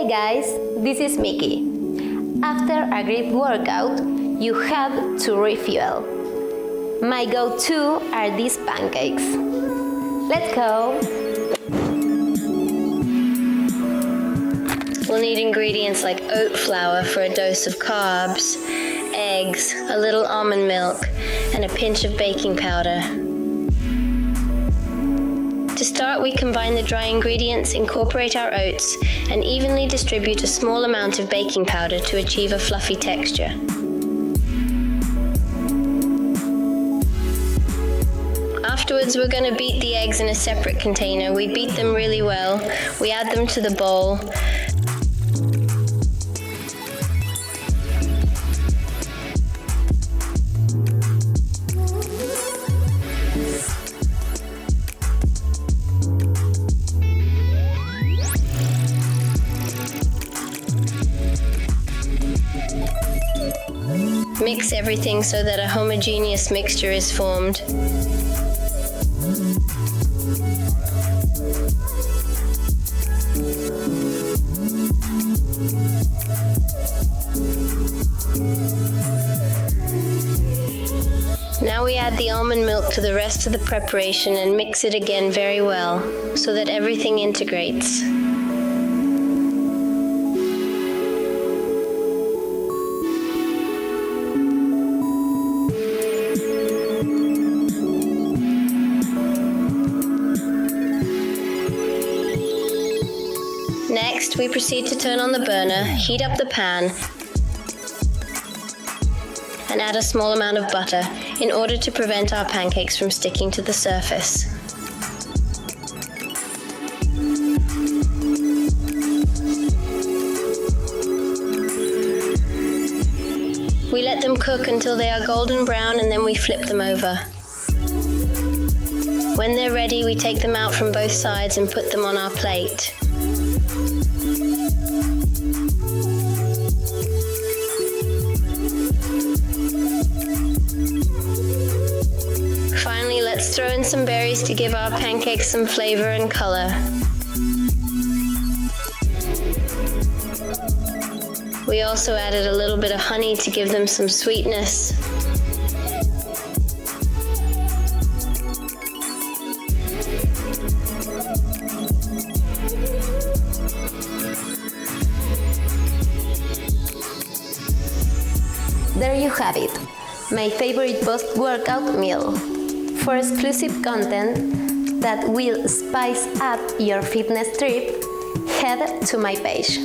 Hey guys, this is Miki. After a great workout, you have to refuel. My go-to are these pancakes. Let's go! We'll need ingredients like oat flour for a dose of carbs, eggs, a little almond milk, and a pinch of baking powder. To start, we combine the dry ingredients, incorporate our oats, and evenly distribute a small amount of baking powder to achieve a fluffy texture. Afterwards, we're going to beat the eggs in a separate container. We beat them really well. We add them to the bowl. Mix everything so that a homogeneous mixture is formed. Now we add the almond milk to the rest of the preparation and mix it again very well so that everything integrates. Next, we proceed to turn on the burner, heat up the pan, and add a small amount of butter in order to prevent our pancakes from sticking to the surface. We let them cook until they are golden brown and then we flip them over. When they're ready, we take them out from both sides and put them on our plate. Finally, let's throw in some berries to give our pancakes some flavor and color. We also added a little bit of honey to give them some sweetness. There you have it, my favorite post-workout meal. For exclusive content that will spice up your fitness trip, head to my page.